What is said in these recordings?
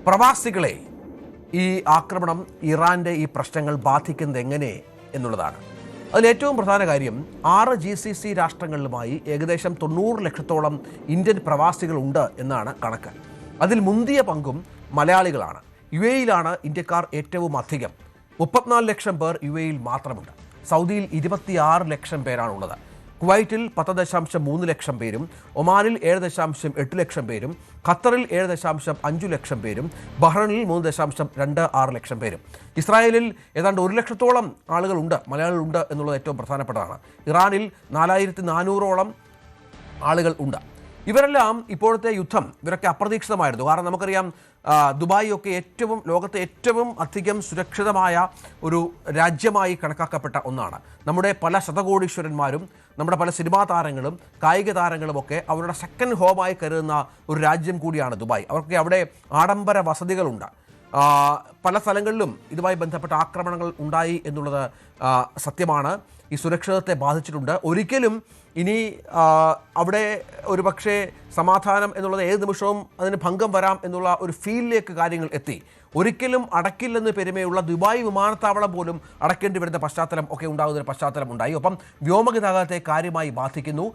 പ്രവാസികളെ ഈ ആക്രമണം ഇറാന്റെ ഈ പ്രശ്നങ്ങൾ ബാധിക്കുന്നത് എങ്ങനെ എന്നുള്ളതാണ്. അതിലേറ്റവും പ്രധാന കാര്യം 6 GCC രാഷ്ട്രങ്ങളിലുമായി ഏകദേശം 90 ലക്ഷത്തോളം ഇന്ത്യൻ പ്രവാസികളുണ്ട് എന്നാണ് കണക്ക്. അതിൽ മുന്തിയ പങ്കും മലയാളികളാണ്. UAE-യിലാണ് ഇന്ത്യക്കാർ ഏറ്റവും അധികം. 34 ലക്ഷം പേർ UAE-യിൽ മാത്രമുണ്ട്. സൗദിയിൽ 26 ലക്ഷം പേരാണുള്ളത്. കുവൈറ്റിൽ 10.3 ലക്ഷം പേരും, ഒമാനിൽ 7.8 ലക്ഷം പേരും, ഖത്തറിൽ 7.5 ലക്ഷം പേരും, ബഹ്റൈനിൽ 3.26 ലക്ഷം പേരും. ഇസ്രായേലിൽ ഏതാണ്ട് 1 ലക്ഷത്തോളം ആളുകളുണ്ട്, മലയാളികളുണ്ട് എന്നുള്ളത് ഏറ്റവും പ്രധാനപ്പെട്ടതാണ്. ഇറാനിൽ 4400ഓളം ആളുകൾ ഉണ്ട്. ഇവരെല്ലാം ഇപ്പോഴത്തെ യുദ്ധം ഇവരൊക്കെ അപ്രതീക്ഷിതമായിരുന്നു. കാരണം നമുക്കറിയാം, ദുബായ് ഒക്കെ ലോകത്തെ ഏറ്റവും അധികം സുരക്ഷിതമായ ഒരു രാജ്യമായി കണക്കാക്കപ്പെട്ട ഒന്നാണ്. നമ്മുടെ പല ശതകോടീശ്വരന്മാരും നമ്മുടെ പല സിനിമാ താരങ്ങളും കായിക താരങ്ങളുമൊക്കെ അവരുടെ സെക്കൻഡ് ഹോമായി കരുതുന്ന ഒരു രാജ്യം കൂടിയാണ് ദുബായ്. അവർക്ക് അവിടെ ആഡംബര വസതികളുണ്ട്. പല സ്ഥലങ്ങളിലും ഇതുമായി ബന്ധപ്പെട്ട ആക്രമണങ്ങൾ ഉണ്ടായി എന്നുള്ളത് സത്യമാണ്. ഈ സുരക്ഷിതത്തെ ബാധിച്ചിട്ടുണ്ട്. ഒരിക്കലും ഇനി അവിടെ ഒരു പക്ഷേ സമാധാനം എന്നുള്ളത് ഏത് നിമിഷവും അതിന് ഭംഗം വരാം എന്നുള്ള ഒരു ഫീലിലേക്ക് കാര്യങ്ങൾ എത്തി. ഒരിക്കലും അടക്കില്ലെന്ന് പെരുമയുള്ള ദുബായ് വിമാനത്താവളം പോലും അടക്കേണ്ടി വരുന്ന പശ്ചാത്തലം ഒക്കെ ഉണ്ടാകുന്ന ഒരു പശ്ചാത്തലം ഉണ്ടായി. ഒപ്പം വ്യോമഗതാഗതത്തെ കാര്യമായി ബാധിക്കുന്നു.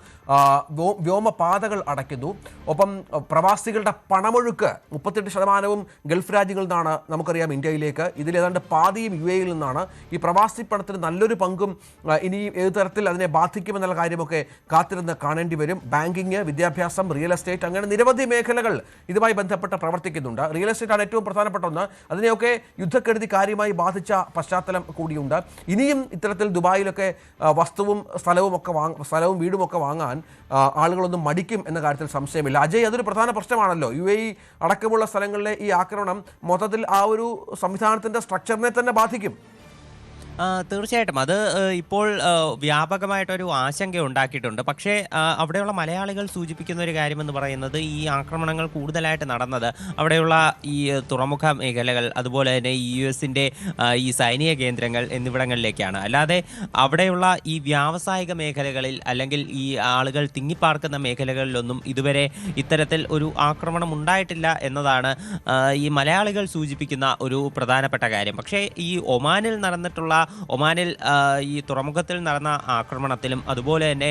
വ്യോമപാതകൾ അടയ്ക്കുന്നു. ഒപ്പം പ്രവാസികളുടെ പണമൊഴുക്ക് 38% ഗൾഫ് രാജ്യങ്ങളിൽ നിന്നാണ് നമുക്കറിയാം ഇന്ത്യയിലേക്ക്. ഇതിലേതാണ്ട് പാതിയും UAE-യിൽ നിന്നാണ്. ഈ പ്രവാസി പണത്തിന് നല്ലൊരു പങ്കും ഇനിയും ഏത് തരത്തിൽ അതിനെ ബാധിക്കുമെന്നുള്ള കാര്യമൊക്കെ കാത്തിരുന്ന് കാണേണ്ടി വരും. ബാങ്കിങ്, വിദ്യാഭ്യാസം, റിയൽ എസ്റ്റേറ്റ്, അങ്ങനെ നിരവധി മേഖലകൾ ഇതുമായി ബന്ധപ്പെട്ട് പ്രവർത്തിക്കുന്നുണ്ട്. റിയൽ എസ്റ്റേറ്റ് ആണ് ഏറ്റവും പ്രധാനപ്പെട്ട ഒന്ന്. അതിനെയൊക്കെ യുദ്ധക്കെടുതി കാര്യമായി ബാധിച്ച പശ്ചാത്തലം കൂടിയുണ്ട്. ഇനിയും ഇത്തരത്തിൽ ദുബായിലൊക്കെ വസ്തുവും സ്ഥലവും വീടും ഒക്കെ വാങ്ങാൻ ആളുകളൊന്നും മടിക്കും എന്ന കാര്യത്തിൽ സംശയമില്ല. അജയ്, അതൊരു പ്രധാന പ്രശ്നമാണല്ലോ. UAE അടക്കമുള്ള സ്ഥലങ്ങളിലെ ഈ ആക്രമണം മൊത്തത്തിൽ ആ ഒരു സംവിധാനത്തിൻ്റെ സ്ട്രക്ചറിനെ തന്നെ ബാധിക്കും. തീർച്ചയായിട്ടും അത് ഇപ്പോൾ വ്യാപകമായിട്ടൊരു ആശങ്ക ഉണ്ടാക്കിയിട്ടുണ്ട്. പക്ഷേ അവിടെയുള്ള മലയാളികൾ സൂചിപ്പിക്കുന്ന ഒരു കാര്യമെന്ന് പറയുന്നത് ഈ ആക്രമണങ്ങൾ കൂടുതലായിട്ട് നടന്നത് അവിടെയുള്ള ഈ തുറമുഖ മേഖലകൾ, അതുപോലെ തന്നെ US-ൻ്റെ ഈ സൈനിക കേന്ദ്രങ്ങൾ എന്നിവിടങ്ങളിലേക്കാണ്. അല്ലാതെ അവിടെയുള്ള ഈ വ്യാവസായിക മേഖലകളിൽ അല്ലെങ്കിൽ ഈ ആളുകൾ തിങ്ങിപ്പാർക്കുന്ന മേഖലകളിലൊന്നും ഇതുവരെ ഇത്തരത്തിൽ ഒരു ആക്രമണം ഉണ്ടായിട്ടില്ല എന്നതാണ് ഈ മലയാളികൾ സൂചിപ്പിക്കുന്ന ഒരു പ്രധാനപ്പെട്ട കാര്യം. പക്ഷേ ഈ ഒമാനിൽ ഈ തുറമുഖത്തിൽ നടന്ന ആക്രമണത്തിലും അതുപോലെ തന്നെ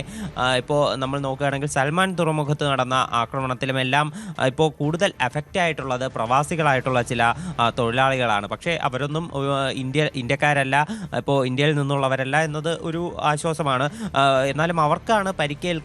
ഇപ്പോൾ നമ്മൾ നോക്കുകയാണെങ്കിൽ സൽമാൻ തുറമുഖത്ത് നടന്ന ആക്രമണത്തിലുമെല്ലാം ഇപ്പോൾ കൂടുതൽ എഫക്റ്റ് ആയിട്ടുള്ളത് പ്രവാസികളായിട്ടുള്ള ചില തൊഴിലാളികളാണ്. പക്ഷേ അവരൊന്നും ഇന്ത്യക്കാരല്ല, ഇപ്പോൾ ഇന്ത്യയിൽ നിന്നുള്ളവരല്ല എന്നത് ഒരു ആശ്വാസമാണ്. എന്നാലും അവർക്കാണ് പരിക്കേൽക്കുന്നത്.